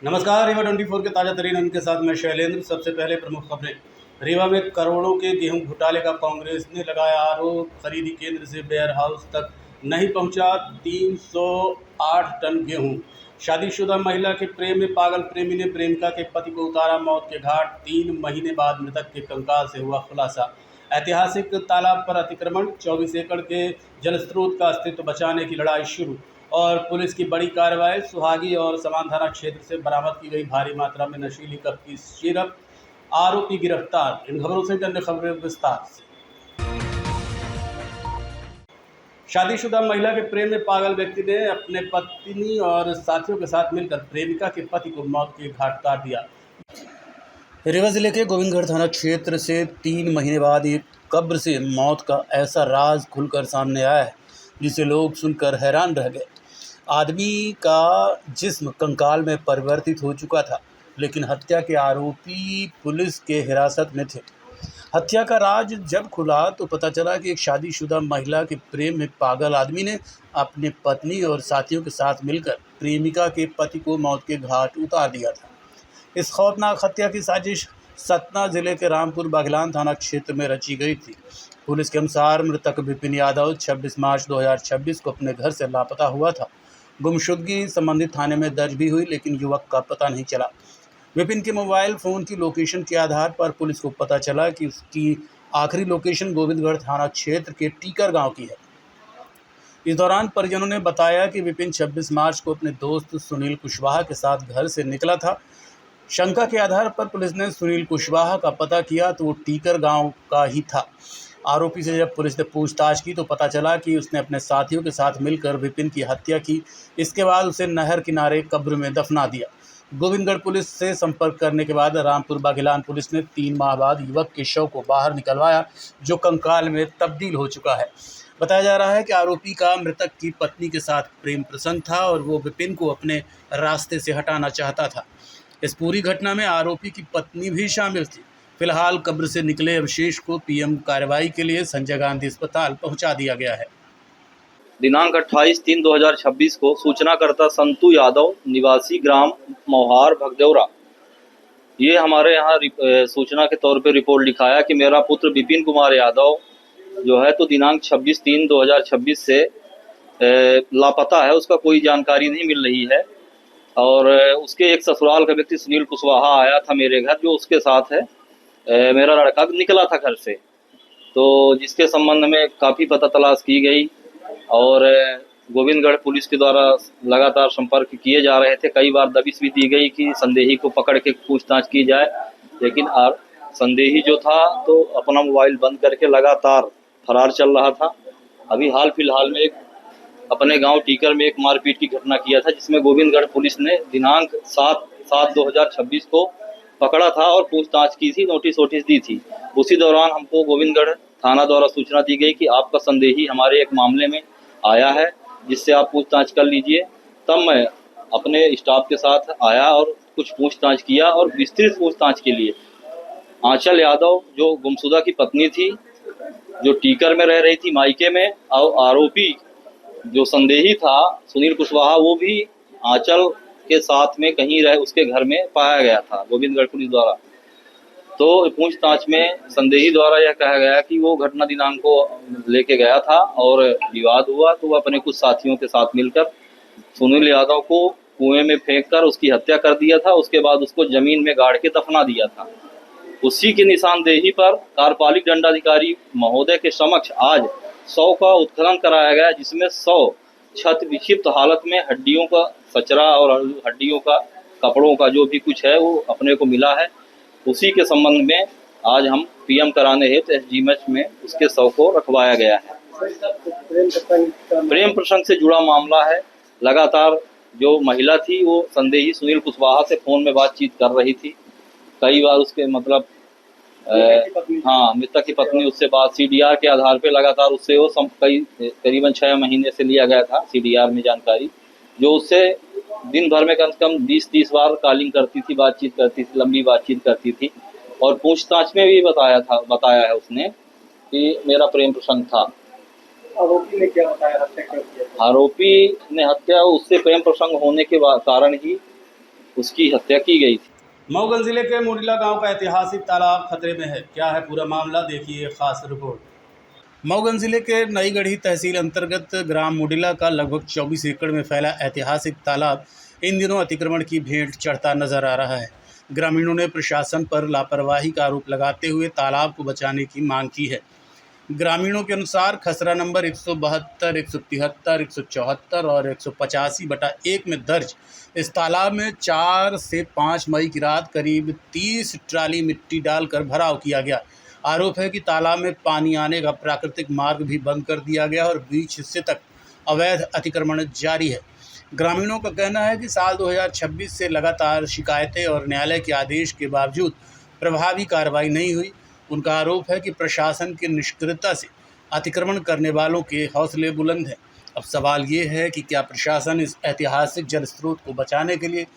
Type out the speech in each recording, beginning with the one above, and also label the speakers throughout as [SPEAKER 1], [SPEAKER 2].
[SPEAKER 1] नमस्कार। रीवा 24 के ताज़ा तरीन अंक के साथ मैं शैलेंद्र। सबसे पहले प्रमुख खबरें। रीवा में करोड़ों के गेहूं घोटाले का कांग्रेस ने लगाया आरोप। खरीदी केंद्र से वेयर हाउस तक नहीं पहुंचा 308 टन गेहूं। शादीशुदा महिला के प्रेम में पागल प्रेमी ने प्रेमिका के पति को उतारा मौत के घाट। 3 महीने बाद मृतक के कंकाल से हुआ खुलासा। ऐतिहासिक तालाब पर अतिक्रमण, 24 एकड़ के जलस्रोत का अस्तित्व बचाने की लड़ाई शुरू। और पुलिस की बड़ी कार्रवाई, सुहागी और समान थाना क्षेत्र से बरामद की गई भारी मात्रा में नशीली कप की सिरप, आरोपी गिरफ्तार। इन खबरों से अन्य खबरें विस्तार से। शादीशुदा महिला के प्रेम में पागल व्यक्ति ने अपने पत्नी और साथियों के साथ मिलकर प्रेमिका के पति को मौत के घाट उतार दिया। रीवा जिले के गोविंदगढ़ थाना क्षेत्र से 3 महीने बाद एक कब्र से मौत का ऐसा राज खुलकर सामने आया है जिसे लोग सुनकर हैरान रह गए। आदमी का जिस्म कंकाल में परिवर्तित हो चुका था, लेकिन हत्या के आरोपी पुलिस के हिरासत में थे। हत्या का राज जब खुला तो पता चला कि एक शादीशुदा महिला के प्रेम में पागल आदमी ने अपने पत्नी और साथियों के साथ मिलकर प्रेमिका के पति को मौत के घाट उतार दिया था। इस खौफनाक हत्या की साजिश सतना जिले के रामपुर बागलान थाना क्षेत्र में रची गई थी। पुलिस के अनुसार मृतक विपिन यादव 26 मार्च 2026 को अपने घर से लापता हुआ था। गुमशुदगी संबंधित थाने में दर्ज भी हुई, लेकिन युवक का पता नहीं चला। विपिन के मोबाइल फ़ोन की लोकेशन के आधार पर पुलिस को पता चला कि उसकी आखिरी लोकेशन गोविंदगढ़ थाना क्षेत्र के टीकर गांव की है। इस दौरान परिजनों ने बताया कि विपिन 26 मार्च को अपने दोस्त सुनील कुशवाहा के साथ घर से निकला था। शंका के आधार पर पुलिस ने सुनील कुशवाहा का पता किया तो वो टीकर गांव का ही था। आरोपी से जब पुलिस ने पूछताछ की तो पता चला कि उसने अपने साथियों के साथ मिलकर विपिन की हत्या की। इसके बाद उसे नहर किनारे कब्र में दफना दिया। गोविंदगढ़ पुलिस से संपर्क करने के बाद रामपुर बागलान पुलिस ने 3 माह बाद युवक के शव को बाहर निकलवाया, जो कंकाल में तब्दील हो चुका है। बताया जा रहा है कि आरोपी का मृतक की पत्नी के साथ प्रेम प्रसंग था और वो विपिन को अपने रास्ते से हटाना चाहता था। इस पूरी घटना में आरोपी की पत्नी भी शामिल थी। फिलहाल कब्र से निकले अवशेष को पीएम कार्रवाई के लिए संजय गांधी अस्पताल पहुंचा दिया गया है।
[SPEAKER 2] दिनांक 28/3/2026 को सूचनाकर्ता संतू यादव निवासी ग्राम मोहार भगदेवरा ये हमारे यहाँ सूचना के तौर पे रिपोर्ट लिखाया कि मेरा पुत्र विपिन कुमार यादव जो है तो दिनांक 26/3/2026 से लापता है। उसका कोई जानकारी नहीं मिल रही है और उसके एक ससुराल का व्यक्ति सुनील कुशवाहा आया था मेरे घर, जो उसके साथ है। मेरा लड़का निकला था घर से, तो जिसके संबंध में काफ़ी पता तलाश की गई और गोविंदगढ़ पुलिस के द्वारा लगातार संपर्क किए जा रहे थे। कई बार दबिश भी दी गई कि संदेही को पकड़ के पूछताछ की जाए, लेकिन संदेही जो था तो अपना मोबाइल बंद करके लगातार फरार चल रहा था। अभी हाल फिलहाल में अपने गांव टीकर में एक मारपीट की घटना किया था, जिसमें गोविंदगढ़ पुलिस ने दिनांक 7/7/2026 को पकड़ा था और पूछताछ की थी, नोटिस दी थी। उसी दौरान हमको गोविंदगढ़ थाना द्वारा सूचना दी गई कि आपका संदेही हमारे एक मामले में आया है, जिससे आप पूछताछ कर लीजिए। तब मैं अपने स्टाफ के साथ आया और कुछ पूछताछ किया और विस्तृत पूछताछ के लिए आंचल यादव जो गुमशुदा की पत्नी थी, जो टीकर में रह रही थी मायके में, और आरोपी जो संदेही था सुनील कुशवाहा, वो भी आंचल के साथ में कहीं रहे उसके घर में पाया गया था गोविंदगढ़ पुलिस द्वारा। तो पूछताछ में संदेही द्वारा यह कहा गया कि वो घटना दिनांक को लेके गया था और विवाद हुआ तो वह अपने कुछ साथियों के साथ मिलकर सुनील यादव को कुएं में फेंककर उसकी हत्या कर दिया था। उसके बाद उसको जमीन में गाड़ के दफना दिया था। उसी की निशानदेही पर कार्यपालिक दंडाधिकारी महोदय के समक्ष आज 100 का उत्खनन कराया गया, जिसमें 100 क्षत विक्षिप्त हालत में हड्डियों का कचरा और हड्डियों का कपड़ों का जो भी कुछ है वो अपने को मिला है। उसी के संबंध में आज हम पीएम कराने हेतु एसडीएमएच में उसके 100 को रखवाया गया है। प्रेम प्रसंग से जुड़ा मामला है। लगातार जो महिला थी वो संदेही सुनील कुशवाहा से फोन में बातचीत कर रही थी। कई बार उसके मतलब मृतक की पत्नी उससे बात सीडीआर के आधार पे लगातार उससे वो करीबन 6 महीने से लिया गया था सीडीआर में जानकारी, जो उससे दिन भर में कम से कम 20-30 बार कॉलिंग करती थी, बातचीत करती थी, लंबी बातचीत करती थी। और पूछताछ में भी बताया है उसने कि मेरा प्रेम प्रसंग था।
[SPEAKER 3] आरोपी ने क्या बताया हत्या क्यों किया?
[SPEAKER 2] आरोपी ने हत्या उससे प्रेम प्रसंग होने के कारण ही उसकी हत्या की गई थी।
[SPEAKER 1] मऊगंज जिले के मुडिला गांव का ऐतिहासिक तालाब खतरे में है। क्या है पूरा मामला, देखिए खास रिपोर्ट। मऊगंज जिले के नईगढ़ी तहसील अंतर्गत ग्राम मुडिला का लगभग 24 एकड़ में फैला ऐतिहासिक तालाब इन दिनों अतिक्रमण की भेंट चढ़ता नजर आ रहा है। ग्रामीणों ने प्रशासन पर लापरवाही का आरोप लगाते हुए तालाब को बचाने की मांग की है। ग्रामीणों के अनुसार खसरा नंबर 172, 173, 174 और 185/1 में दर्ज इस तालाब में 4 से 5 मई की रात करीब 30 ट्राली मिट्टी डालकर भराव किया गया। आरोप है कि तालाब में पानी आने का प्राकृतिक मार्ग भी बंद कर दिया गया और बीच हिस्से तक अवैध अतिक्रमण जारी है। ग्रामीणों का कहना है कि साल 2026 से लगातार शिकायतें और न्यायालय के आदेश के बावजूद प्रभावी कार्रवाई नहीं हुई। उनका आरोप है कि प्रशासन की निष्क्रियता से अतिक्रमण करने वालों के हौसले बुलंद हैं। अब सवाल ये है कि क्या प्रशासन इस ऐतिहासिक जल स्रोत को बचाने के लिए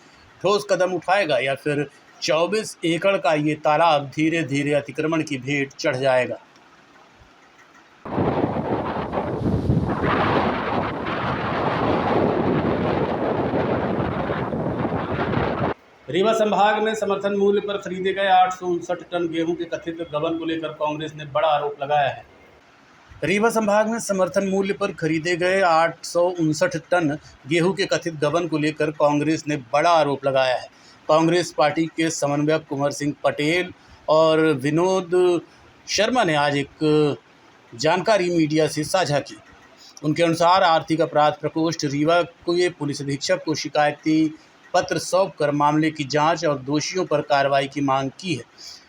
[SPEAKER 1] ठोस कदम उठाएगा या फिर 24 एकड़ का ये तालाब धीरे धीरे अतिक्रमण की भेंट चढ़ जाएगा। रीवा संभाग में समर्थन मूल्य पर खरीदे गए 859 टन गेहूं के कथित गबन को लेकर कांग्रेस ने बड़ा आरोप लगाया है। रीवा संभाग में समर्थन मूल्य पर खरीदे गए 859 टन गेहूं के कथित गबन को लेकर कांग्रेस ने बड़ा आरोप लगाया है। कांग्रेस पार्टी के समन्वयक कुंवर सिंह पटेल और विनोद शर्मा ने आज एक जानकारी मीडिया से साझा की। उनके अनुसार आर्थिक अपराध प्रकोष्ठ रीवा के पुलिस अधीक्षक को शिकायती पत्र सौंपकर मामले की जांच और दोषियों पर कार्रवाई की मांग की है।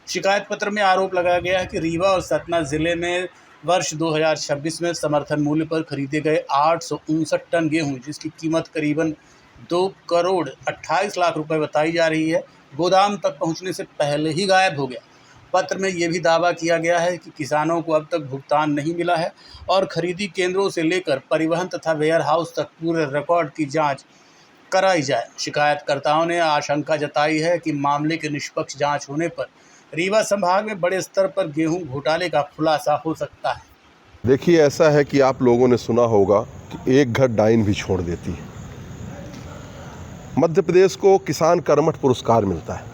[SPEAKER 1] शिकायत पत्र में आरोप लगाया गया है कि रीवा और सतना जिले में वर्ष 2026 में समर्थन मूल्य पर खरीदे गए 859 टन गेहूं, जिसकी कीमत करीबन 2 करोड़ 28 लाख रुपए बताई जा रही है, गोदाम तक पहुंचने से पहले ही गायब हो गया। पत्र में यह भी दावा किया गया है कि किसानों को अब तक भुगतान नहीं मिला है और खरीदी केंद्रों से लेकर परिवहन तथा वेयर हाउस तक पूरे रिकॉर्ड की जाँच कराई जाए। शिकायतकर्ताओं ने आशंका जताई है कि मामले की निष्पक्ष जांच होने पर रीवा संभाग में बड़े स्तर पर गेहूं घोटाले का खुलासा हो सकता है।
[SPEAKER 4] देखिए, ऐसा है कि आप लोगों ने सुना होगा कि एक घर डाइन भी छोड़ देती है। मध्य प्रदेश को किसान कर्मठ पुरस्कार मिलता है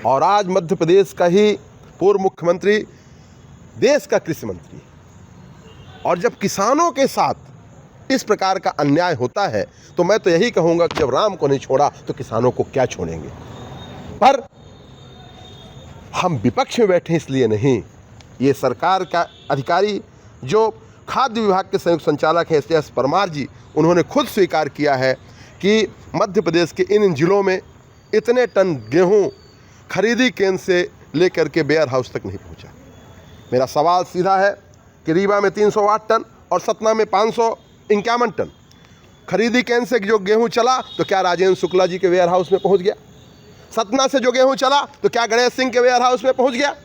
[SPEAKER 4] और आज मध्य प्रदेश का ही पूर्व मुख्यमंत्री देश का कृषि मंत्री, और जब किसानों के साथ इस प्रकार का अन्याय होता है तो मैं तो यही कहूँगा कि जब राम को नहीं छोड़ा तो किसानों को क्या छोड़ेंगे। पर हम विपक्ष में बैठे इसलिए नहीं, ये सरकार का अधिकारी जो खाद्य विभाग के संयुक्त संचालक हैं एस परमार जी, उन्होंने खुद स्वीकार किया है कि मध्य प्रदेश के इन जिलों में इतने टन गेहूं खरीदी केंद्र से लेकर के वेयर हाउस तक नहीं पहुंचा। मेरा सवाल सीधा है कि रीवा में 308 टन और सतना में 551 टन खरीदी केंद्र से जो गेहूं चला तो क्या राजेंद्र शुक्ला जी के वेयर हाउस में पहुंच गया? सतना से जो गेहूं चला तो क्या गणेश सिंह के वेयर हाउस में पहुंच गया?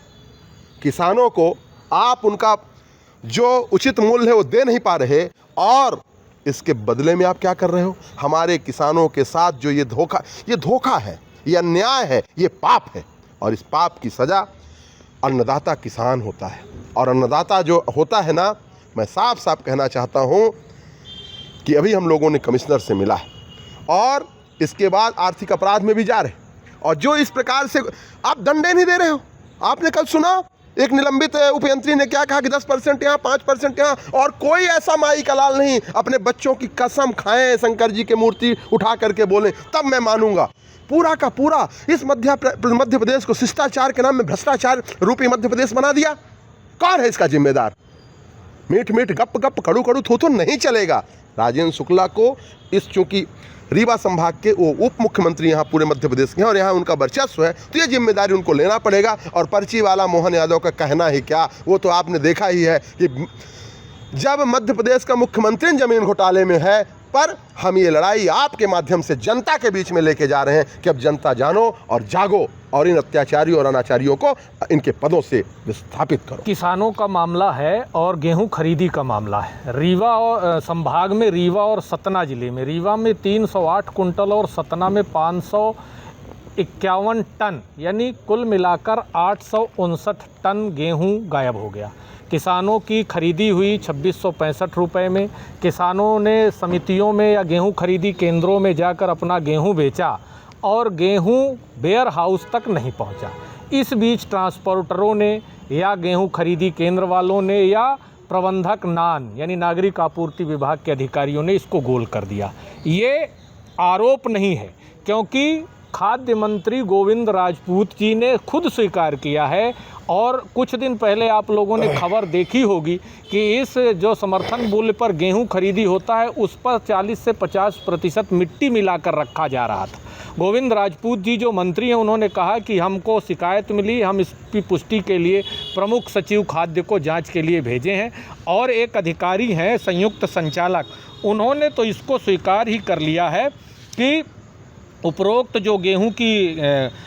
[SPEAKER 4] किसानों को आप उनका जो उचित मूल्य है वो दे नहीं पा रहे और इसके बदले में आप क्या कर रहे हो? हमारे किसानों के साथ जो ये धोखा है, ये अन्याय है, ये पाप है और इस पाप की सज़ा अन्नदाता किसान होता है। और अन्नदाता जो होता है ना, मैं साफ साफ कहना चाहता हूँ कि अभी हम लोगों ने कमिश्नर से मिला है और इसके बाद आर्थिक अपराध में भी जा रहे हैं और जो इस प्रकार से आप दंडे नहीं दे रहे हो। आपने कल सुना एक निलंबित उपयंत्री ने क्या कहा कि 10% यहाँ, 5% यहाँ, और कोई ऐसा माई का लाल नहीं अपने बच्चों की कसम खाएं शंकर जी की मूर्ति उठा करके बोलें तब मैं मानूंगा। पूरा का पूरा इस मध्य प्रदेश को शिष्टाचार के नाम में भ्रष्टाचार रूपी मध्य प्रदेश बना दिया। कौन है इसका जिम्मेदार? मीठ मीठ गप गप कड़ू कड़ू थू नहीं चलेगा। राजेंद्र शुक्ला को इस चूंकि रीवा संभाग के वो उप मुख्यमंत्री यहाँ पूरे मध्य प्रदेश के हैं और यहाँ उनका वर्चस्व है तो ये जिम्मेदारी उनको लेना पड़ेगा। और पर्ची वाला मोहन यादव का कहना ही क्या, वो तो आपने देखा ही है कि जब मध्य प्रदेश का मुख्यमंत्री जमीन घोटाले में है, पर हम ये लड़ाई आपके माध्यम से जनता के बीच में लेके जा रहे हैं कि अब जनता जानो और जागो और इन अत्याचारियों और अनाचारियों को इनके पदों से विस्थापित करो।
[SPEAKER 5] किसानों का मामला है और गेहूं खरीदी का मामला है। रीवा और संभाग में रीवा और सतना जिले में, रीवा में 308 कुंटल और सतना में 551 टन, यानी कुल मिलाकर 859 टन गेहूं गायब हो गया। किसानों की खरीदी हुई 2665 रुपये में। किसानों ने समितियों में या गेहूं खरीदी केंद्रों में जाकर अपना गेहूं बेचा और गेहूं वेयर हाउस तक नहीं पहुंचा। इस बीच ट्रांसपोर्टरों ने या गेहूं खरीदी केंद्र वालों ने या प्रबंधक यानी नागरिक आपूर्ति विभाग के अधिकारियों ने इसको गोल कर दिया। ये आरोप नहीं है, क्योंकि खाद्य मंत्री गोविंद राजपूत जी ने खुद स्वीकार किया है और कुछ दिन पहले आप लोगों ने खबर देखी होगी कि इस जो समर्थन मूल्य पर गेहूं खरीदी होता है उस पर 40 से 50% मिट्टी मिलाकर रखा जा रहा था। गोविंद राजपूत जी जो मंत्री हैं उन्होंने कहा कि हमको शिकायत मिली, हम इसकी पुष्टि के लिए प्रमुख सचिव खाद्य को जांच के लिए भेजे हैं और एक अधिकारी हैं संयुक्त संचालक, उन्होंने तो इसको स्वीकार ही कर लिया है कि उपरोक्त जो गेहूं की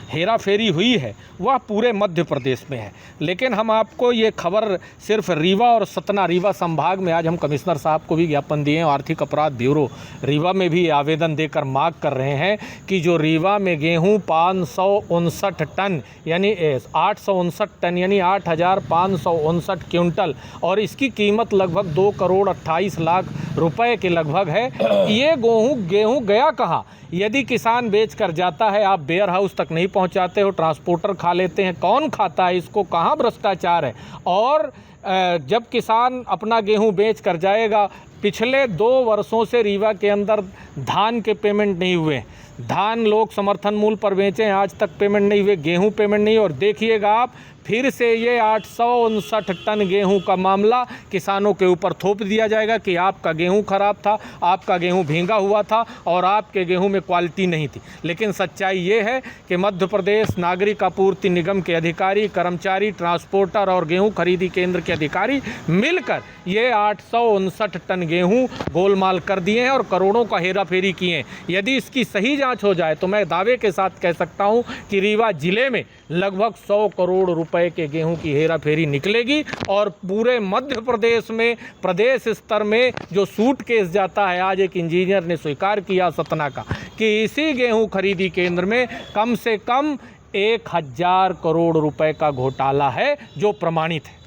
[SPEAKER 5] हेरा फेरी हुई है वह पूरे मध्य प्रदेश में है। लेकिन हम आपको ये खबर सिर्फ रीवा और सतना, रीवा संभाग में आज हम कमिश्नर साहब को भी ज्ञापन दिए हैं, आर्थिक अपराध ब्यूरो रीवा में भी आवेदन देकर मांग कर रहे हैं कि जो रीवा में गेहूं 559 टन यानी 859 टन यानी 8,559 क्विंटल और इसकी कीमत लगभग 2 करोड़ 28 लाख रुपए के लगभग है। ये गेहूं गया कहाँ? यदि किसान बेच कर जाता है, आप वेयर हाउस तक नहीं पहुंचाते हो, ट्रांसपोर्टर खा लेते हैं, कौन खाता है इसको? कहाँ भ्रष्टाचार है? और जब किसान अपना गेहूं बेच कर जाएगा, पिछले 2 वर्षों से रीवा के अंदर धान के पेमेंट नहीं हुए, धान लोग समर्थन मूल्य पर बेचें, आज तक पेमेंट नहीं हुए, गेहूं पेमेंट नहीं। और देखिएगा आप फिर से ये 859 टन गेहूं का मामला किसानों के ऊपर थोप दिया जाएगा कि आपका गेहूं खराब था, आपका गेहूं भींगा हुआ था और आपके गेहूं में क्वालिटी नहीं थी। लेकिन सच्चाई ये है कि मध्य प्रदेश नागरिक आपूर्ति निगम के अधिकारी, कर्मचारी, ट्रांसपोर्टर और गेहूं खरीदी केंद्र के अधिकारी मिलकर ये 859 टन गेहूं गोलमाल कर दिए हैं और करोड़ों का हेरा फेरी किए हैं। यदि इसकी सही जाँच हो जाए तो मैं दावे के साथ कह सकता हूँ कि रीवा जिले में लगभग 100 करोड़ रुपए के गेहूं की हेरा फेरी निकलेगी और पूरे मध्य प्रदेश में प्रदेश स्तर में जो सूटकेस जाता है, आज एक इंजीनियर ने स्वीकार किया सतना का कि इसी गेहूं खरीदी केंद्र में कम से कम 1000 करोड़ रुपए का घोटाला है जो प्रमाणित है।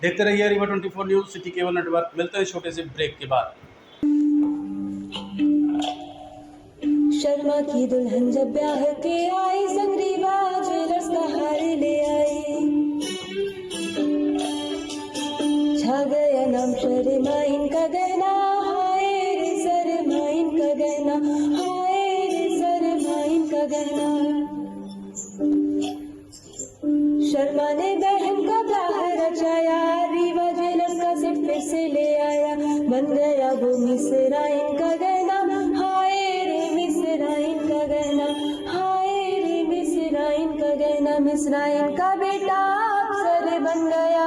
[SPEAKER 1] देखते रहिए Rewa 24 news city cable network. मिलते हैं छोटे से ब्रेक के बाद।
[SPEAKER 6] शर्मा की दुल्हन जब ब्याह के आई, संग रीवा ज्वेलर्स का हार ले आई। छा गया नाम शर्माइन का गहना, हाय रे शर्माइन का गहना, हाय रे शर्माइन का गहना। शर्मा ने बहन का ब्याह रचाया, रीवा ज्वेलर्स का सेट फिर से ले आया, बन गया वो मिसराइन का गहना, हाय रे मिसराइन का गहना, हाय रे मिसराइन का गहना। मिसराइन का बेटा अफसर बन गया,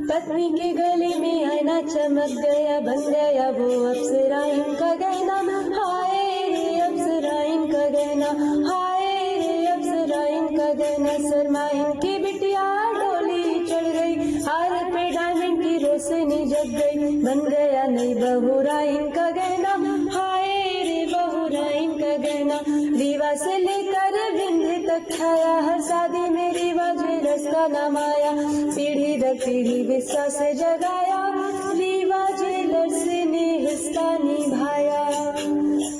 [SPEAKER 6] पत्नी के गले में आईना चमक गया, बन गया वो अफसराइन का गहना, हाय रे अफसराइन का गहना, हाय रे अफसराइन का गहना। शर्माइन की बिटिया डोली चढ़ गई, हार पे डायमंड की रोशनी जग गई, बन गया नई बहुराइन का गहना, हाय रे बहुराइन का गहना। रीवा से लेकर विंध्य तक छाया, हर शादी में रीवा ज्वेलर्स का नाम आया, पीढ़ी दर पीढ़ी विश्वास से जगाया, रीवा ज्वेलर्स ने हिस्सा निभाया।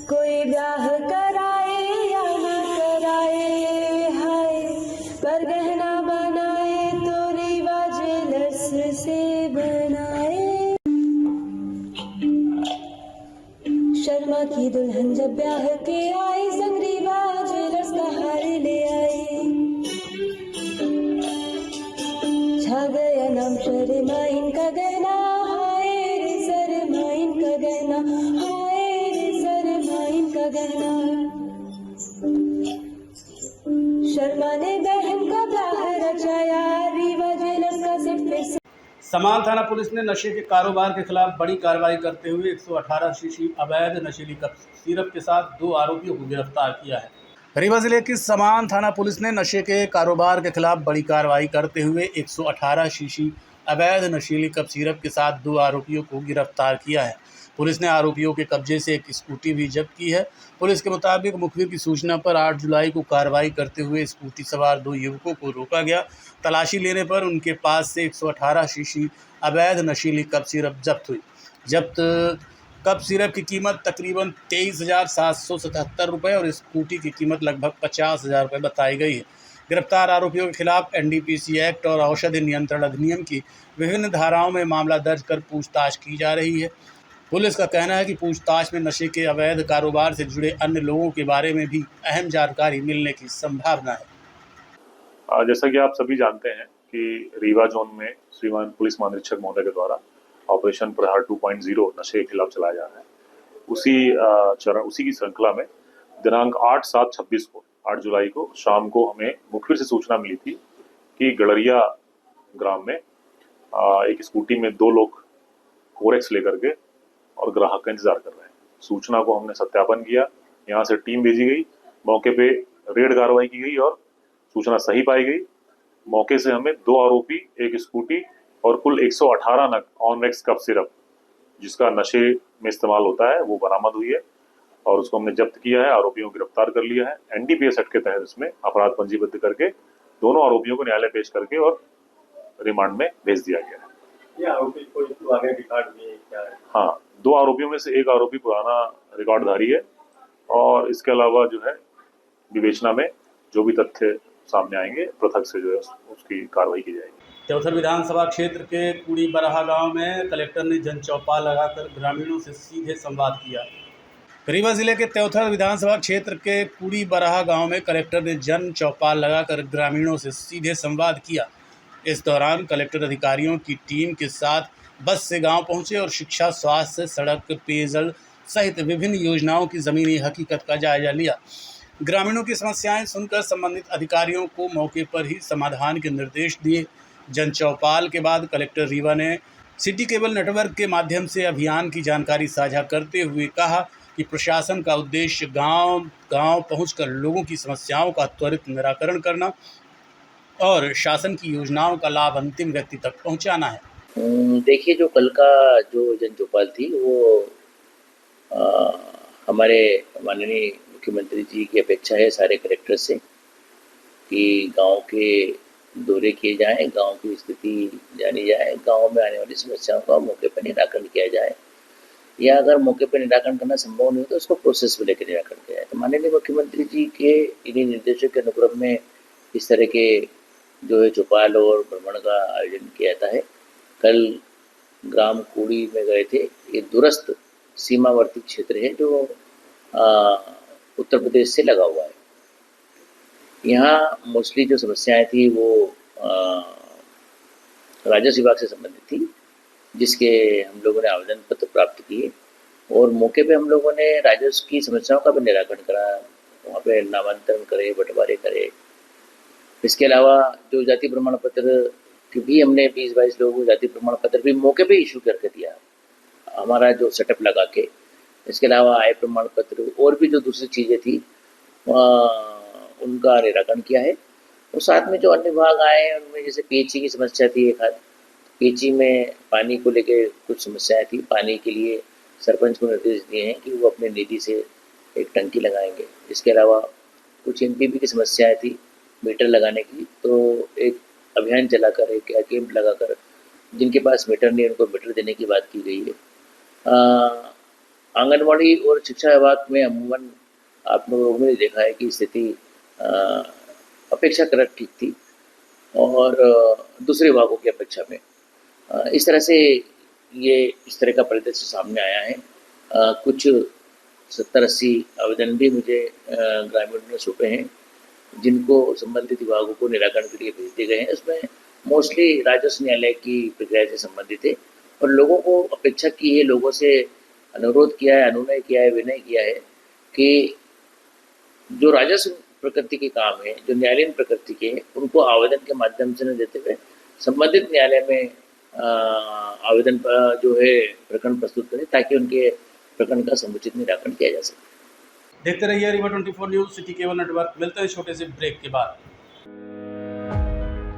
[SPEAKER 6] कोई ब्याह कराए या न कराए, हाय पर गहना बनाए तो रीवा ज्वेलर्स से बनाए। शर्मा की दुल्हन जब ब्याह के आई, संग रीवा ज्वेलर्स का हार ले आई। छा गया नाम शर्माइन का गहना, हाय रे शर्माइन का गहना, हाय रे शर्माइन का गहना। शर्मा ने बहन का ब्याह रचाया, रीवा ज्वेलर्स का सेट फिर से।
[SPEAKER 1] समान थाना पुलिस ने नशे के कारोबार के खिलाफ बड़ी कार्रवाई करते हुए 118 शीशी अवैध नशीली सिरप के साथ 2 आरोपियों को गिरफ्तार किया है। रीवा जिले की समान थाना पुलिस ने नशे के कारोबार के खिलाफ बड़ी कार्रवाई करते हुए 118 शीशी अवैध नशीली कप सिरप के साथ 2 आरोपियों को गिरफ्तार किया है। पुलिस ने आरोपियों के कब्जे से एक स्कूटी भी जब्त की है। पुलिस के मुताबिक मुखबिर की सूचना पर 8 जुलाई को कार्रवाई करते हुए स्कूटी सवार 2 युवकों को रोका गया। तलाशी लेने पर उनके पास से 118 शीशी अवैध नशीली कप सिरप जब्त हुई। जब्त कप सिरप की कीमत तकरीबन 23,777 रुपये और स्कूटी की कीमत लगभग 50,000 रुपये बताई गई है। गिरफ्तार आरोपियों के खिलाफ एनडीपीसी एक्ट और औषधि नियंत्रण अधिनियम की विभिन्न धाराओं में मामला दर्ज कर पूछताछ की जा रही है। पुलिस का कहना है कि पूछताछ में नशे के अवैध कारोबार से जुड़े अन्य लोगों के बारे में भी अहम जानकारी मिलने की संभावना है।
[SPEAKER 7] जैसा कि आप सभी जानते हैं कि रीवा जोन में श्रीमान पुलिस महानिरीक्षक महोदय के द्वारा ऑपरेशन प्रहार 2.0 नशे के खिलाफ चलाया जा रहा है। उसी की श्रृंखला में दिनांक 8/7/26 को 8 जुलाई को शाम को हमें मुखबिर से सूचना मिली थी कि गड़रिया ग्राम में एक स्कूटी में 2 लोग कोरेक्स लेकर के और ग्राहक का इंतजार कर रहे हैं। सूचना को हमने सत्यापन किया, यहाँ से टीम भेजी गई, मौके पे रेड कार्रवाई की गई और सूचना सही पाई गई। मौके से हमें 2 आरोपी, एक स्कूटी और कुल 118 नग ऑनवेक्स कप सिरप जिसका नशे में इस्तेमाल होता है वो बरामद हुई है और उसको हमने जब्त किया है। आरोपियों को गिरफ्तार कर लिया है। एनडीपीएस एक्ट के तहत इसमें अपराध पंजीबद्ध करके दोनों आरोपियों को न्यायालय पेश करके और रिमांड में भेज दिया गया है।
[SPEAKER 3] ये आरोपी कोई पुराने रिकॉर्ड भी क्या है?
[SPEAKER 7] हाँ, 2 आरोपियों में से एक आरोपी पुराना रिकॉर्डधारी है और इसके अलावा जो है विवेचना में जो भी तथ्य सामने आएंगे पृथक से जो है उसकी कार्रवाई की जाएगी।
[SPEAKER 1] त्योथर विधानसभा क्षेत्र के कुड़ी बराहा गांव में कलेक्टर ने जन चौपाल लगाकर ग्रामीणों से सीधे संवाद किया। रीवा जिले के त्योथर विधानसभा क्षेत्र के कुड़ी बराहा गांव में कलेक्टर ने जन चौपाल लगाकर ग्रामीणों से सीधे संवाद किया। इस दौरान कलेक्टर अधिकारियों की टीम के साथ बस से गांव पहुंचे और शिक्षा, स्वास्थ्य, सड़क, पेयजल सहित विभिन्न योजनाओं की ज़मीनी हकीकत का जायजा लिया। ग्रामीणों की समस्याएं सुनकर संबंधित अधिकारियों को मौके पर ही समाधान के निर्देश दिए। जन चौपाल के बाद कलेक्टर रीवा ने सिटी केबल नेटवर्क के माध्यम से अभियान की जानकारी साझा करते हुए कहा कि प्रशासन का उद्देश्य गांव-गांव पहुंचकर लोगों की समस्याओं का त्वरित निराकरण करना और शासन की योजनाओं का लाभ अंतिम व्यक्ति तक पहुंचाना है।
[SPEAKER 8] देखिए, जो कल का जो जन चौपाल थी वो हमारे माननीय मुख्यमंत्री जी की अपेक्षा है सारे कलेक्टर से कि गांव के दौरे किए जाएं, गांव की स्थिति जानी जाए, गांव में आने वाली समस्याओं का मौके पर निराकरण किया जाए या अगर मौके पर निराकरण करना संभव नहीं हो तो उसको प्रोसेस में लेकर निराकरण किया जाए। तो माननीय मुख्यमंत्री जी के इन्हीं निर्देशों के अनुक्रम में इस तरह के जो है चौपाल और भ्रमण का आयोजन किया जाता है। कल ग्राम कुड़ी में गए थे। ये दूरस्थ सीमावर्ती क्षेत्र है जो उत्तर प्रदेश से लगा हुआ है। यहाँ मोस्टली जो समस्याएं थी वो राजस्व विभाग से संबंधित थी, जिसके हम लोगों ने आवेदन पत्र प्राप्त किए और मौके पे हम लोगों ने राजस्व की समस्याओं का भी निराकरण करा। वहाँ पे नामांतरण करे, बंटवारे करे। इसके अलावा जो जाति प्रमाण पत्र की भी हमने 20-22 लोगों को जाति प्रमाण पत्र भी मौके पे इशू करके दिया, हमारा जो सेटअप लगा के। इसके अलावा आय प्रमाण पत्र और भी जो दूसरी चीज़ें थी उनका निराकरण किया है। और साथ में जो अन्य विभाग आए हैं उनमें जैसे पीएचई की समस्या थी, एक हाथ पीएचई में पानी को लेके कुछ समस्याएं थी। पानी के लिए सरपंच को निर्देश दिए हैं कि वो अपने निधि से एक टंकी लगाएंगे। इसके अलावा कुछ एमपीपी की समस्याएं थी मीटर लगाने की, तो एक अभियान चलाकर एक कैंप लगाकर जिनके पास मीटर नहीं उनको मीटर देने की बात की गई है। आंगनवाड़ी और शिक्षा विभाग में अमूमन आप लोगों ने देखा है कि स्थिति अपेक्षाकृत ठीक थी और दूसरे विभागों की अपेक्षा में इस तरह से इस तरह का परिदृश्य सामने आया है। कुछ 70-80 आवेदन भी मुझे ग्रामीणों ने सौंपे हैं जिनको संबंधित विभागों को निराकरण के लिए भेज दिए गए हैं। इसमें मोस्टली राजस्व न्यायालय की प्रक्रिया से संबंधित है और लोगों को अपेक्षा की है, लोगों से अनुरोध किया है, अनुनय किया है, विनय किया है कि जो राजस्व प्रकृति के काम है, जो न्यायालयीन प्रकृति के हैं, उनको आवेदन के माध्यम से न देते हुए संबंधित न्यायालय में आवेदन पर जो है प्रकरण प्रस्तुत करें ताकि उनके प्रकरण का समुचित निराकरण किया जा सके।
[SPEAKER 1] देखते रहिए Rewa 24 news, city cable network. मिलते हैं छोटे से ब्रेक के बाद।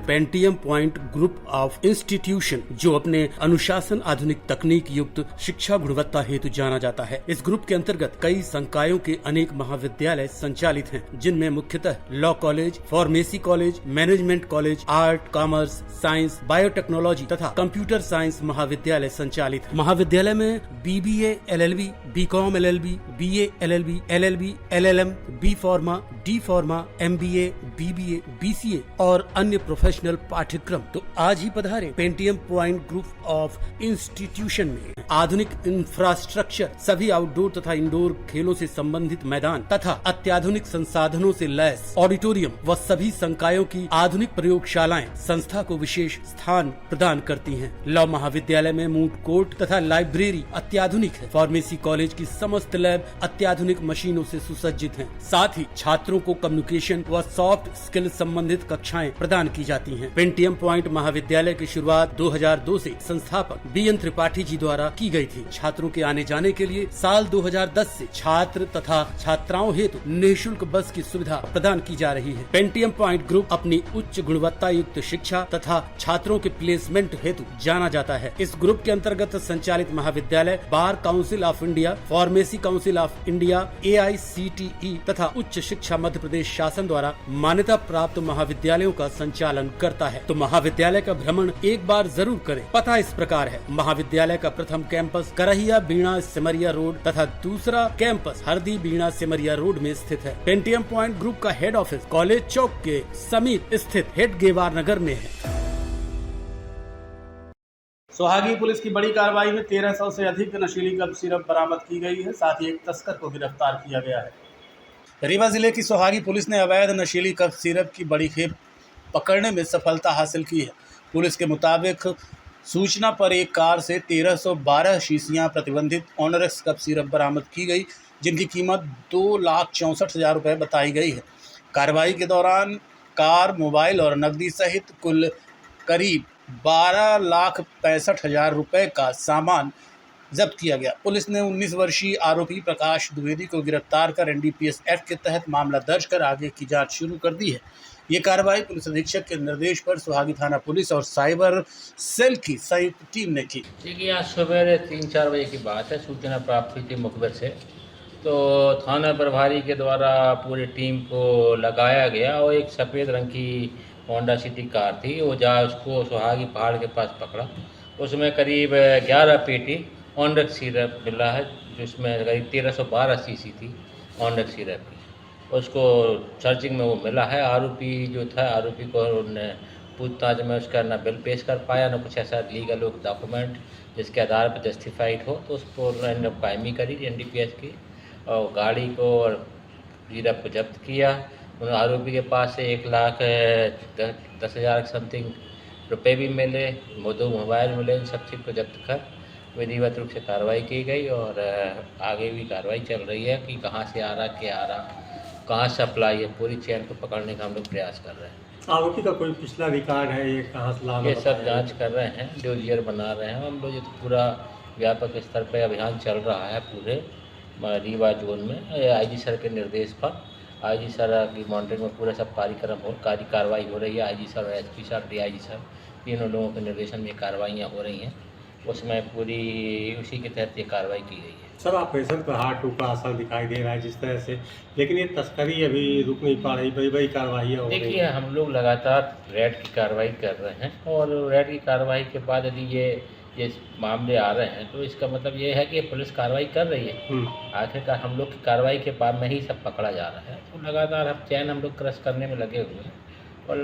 [SPEAKER 1] Pentium point group of institution, जो अपने अनुशासन, आधुनिक तकनीक युक्त शिक्षा गुणवत्ता हेतु जाना जाता है। इस ग्रुप के अंतर्गत कई संकायों के अनेक महाविद्यालय संचालित हैं, जिनमें मुख्यतः law college, pharmacy college, management college, art, commerce, science, biotechnology तथा कंप्यूटर साइंस महाविद्यालय संचालित है। महाविद्यालय में BBA, LLB, BCom, LLB, BA, LLB, LLB, LLM, B Pharma, D Pharma, MBA, BBA, BCA और अन्य प्रोफेशनल पाठ्यक्रम। तो आज ही पधारे Pentium point group of institution में। आधुनिक इंफ्रास्ट्रक्चर, सभी आउटडोर तथा इंडोर खेलों से संबंधित मैदान तथा अत्याधुनिक संसाधनों से लैस ऑडिटोरियम व सभी संकायों की आधुनिक प्रयोगशालाएं संस्था को विशेष स्थान प्रदान करती हैं। लॉ महाविद्यालय में मूट कोर्ट तथा लाइब्रेरी अत्याधुनिक है। फार्मेसी कॉलेज की समस्त लैब अत्याधुनिक मशीनों से सुसज्जित हैं। साथ ही छात्रों को कम्युनिकेशन व सॉफ्ट स्किल संबंधित कक्षाएं प्रदान की जाती हैं। पेंटियम पॉइंट महाविद्यालय की शुरुआत 2002 से संस्थापक BN त्रिपाठी जी द्वारा की गई थी। छात्रों के आने जाने के लिए साल 2010 से छात्र तथा छात्राओं हेतु निःशुल्क बस की सुविधा प्रदान की जा रही है। पेंटियम पॉइंट ग्रुप अपनी उच्च गुणवत्ता युक्त शिक्षा तथा छात्रों के प्लेसमेंट हेतु जाना जाता है। इस ग्रुप के अंतर्गत संचालित महाविद्यालय bar council of India, pharmacy council of India, AICTE तथा उच्च शिक्षा मध्य प्रदेश शासन द्वारा मान्यता प्राप्त महाविद्यालयों का संचालन करता है। तो महाविद्यालय का भ्रमण एक बार जरूर करें। पता इस प्रकार है: महाविद्यालय का प्रथम कैंपस करहिया बीणा सिमरिया रोड तथा दूसरा कैंपस हरदी बीणा सिमरिया रोड में स्थित है। पेंटियम पॉइंट ग्रुप का हेड ऑफिस कॉलेज चौक के समीप स्थित हेड गेवार नगर में है। सोहागी पुलिस की बड़ी कार्रवाई में 1300 से अधिक नशीली कप सिरप बरामद की गई है। साथ ही एक तस्कर को गिरफ्तार किया गया है। रीवा जिले की सोहागी पुलिस ने अवैध नशीली कप सिरप की बड़ी खेप पकड़ने में सफलता हासिल की है। पुलिस के मुताबिक सूचना पर एक कार से 1312 शीशियाँ प्रतिबंधित ऑनरक्स कप सिरप बरामद की गई, जिनकी कीमत 2,64,000 रुपये बताई गई है। कार्रवाई के दौरान कार, मोबाइल और नकदी सहित कुल करीब 12,65,000 रुपये का सामान जब्त किया गया। पुलिस ने 19 वर्षीय आरोपी प्रकाश द्विवेदी को गिरफ्तार कर NDPS एक्ट के तहत मामला दर्ज कर आगे की जांच शुरू कर दी है। ये कार्रवाई पुलिस अधीक्षक के निर्देश पर सोहागी थाना पुलिस और साइबर सेल की संयुक्त टीम ने की।
[SPEAKER 9] देखिए, आज सवेरे 3-4 बजे की बात है। सूचना प्राप्त हुई थी मुखबिर से, तो थाना प्रभारी के द्वारा पूरी टीम को लगाया गया और एक सफ़ेद रंग की होंडा सिटी कार थी। वो उसको सोहागी पहाड़ के पास पकड़ा। उसमें करीब 11 पेटी ऑनरक्स सिरप मिला है, जिसमें करीब 1312 सीसी थी ऑनरक्स सिरप की। उसको सर्चिंग में वो मिला है। आरोपी जो था, आरोपी को उन्होंने पूछताछ में उसका ना बिल पेश कर पाया, ना कुछ ऐसा लीगल डॉक्यूमेंट जिसके आधार पर जस्टिफाइड हो, तो उसको कायमी करी NDPS की और गाड़ी को और सिरप को जब्त किया। उन आरोपी के पास से 1,10,000 समथिंग रुपये भी मिले, 2 मोबाइल मिले। इन सब चीज़ को जब्त कर विधिवत रूप से कार्रवाई की गई और आगे भी कार्रवाई चल रही है कि कहाँ से आ रहा, क्या आ रहा, कहाँ सप्लाई है, पूरी चेन को पकड़ने का हम लोग प्रयास कर रहे हैं।
[SPEAKER 3] आरोपी का कोई पिछला रिकॉर्ड है, ये कहाँ से लाना,
[SPEAKER 9] ये सब जांच कर रहे हैं, डोजियर बना रहे हैं हम लोग। ये तो पूरा व्यापक स्तर पर अभियान चल रहा है पूरे रीवा जोन में। IG सर के निर्देश पर IG सर की मॉनिटरिंग में पूरा सब कार्यक्रम हो, कार्रवाई हो रही है। IG सर और SP सर, DIG सर, तीनों लोगों के निर्देशन में कार्रवाइयाँ हो रही हैं। उसमें पूरी उसी के तहत ये कार्रवाई की गई है।
[SPEAKER 3] सर, ऑपरेशन पर हार्ट का असर दिखाई दे रहा है जिस तरह से, लेकिन ये तस्करी अभी रुक नहीं पा रही, बड़ी कार्रवाइयाँ हो रही हैं।
[SPEAKER 9] देखिए, हम लोग लगातार रेड की कार्रवाई कर रहे हैं और रेड की कार्रवाई के बाद यदि ये मामले आ रहे हैं तो इसका मतलब ये है कि पुलिस कार्रवाई कर रही है। आखिरकार हम लोग की कार्रवाई के बाद में ही सब पकड़ा जा रहा है। तो लगातार हम लोग क्रश करने में लगे हुए हैं और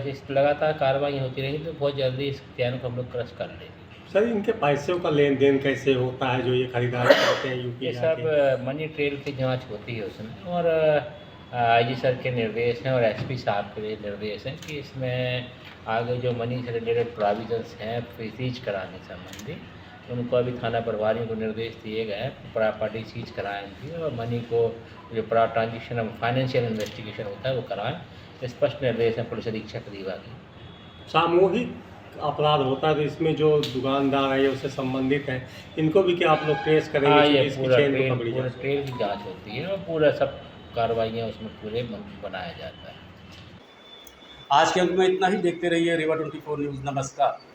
[SPEAKER 9] इस लगातार कार्रवाई होती रहेगी तो बहुत जल्दी इस चैन को हम लोग क्रश कर लेंगे।
[SPEAKER 3] सर, इनके पैसों का लेन देन कैसे होता है जो ये खरीदारी करते हैं यूपी?
[SPEAKER 9] ये सब मनी ट्रेल की जांच होती है उसमें और IG सर के निर्देश हैं और SP साहब के निर्देश हैं कि इसमें आगे जो मनी से रिलेटेड प्रोविजंस हैं फ्रीज कराने संबंधी, उनको अभी थाना प्रभारियों को निर्देश दिए गए हैं। प्रॉपर्टी सीज कराएँ थी और मनी को जो ट्रांजेक्शन फाइनेंशियल इन्वेस्टिगेशन होता है वो कराएँ। स्पष्ट निर्देश हैं पुलिस अधीक्षक रीवा के।
[SPEAKER 3] सामूहिक अपराध होता है तो इसमें जो दुकानदार है उससे संबंधित है, इनको भी क्या आप लोग ट्रेस करेंगे?
[SPEAKER 9] ये पूरा ट्रेल की जांच होती है और पूरा सब कार्रवाइयाँ उसमें पूरे बनाया जाता है।
[SPEAKER 1] आज के अंक में इतना ही। देखते रहिए रीवा 24 न्यूज़। नमस्कार।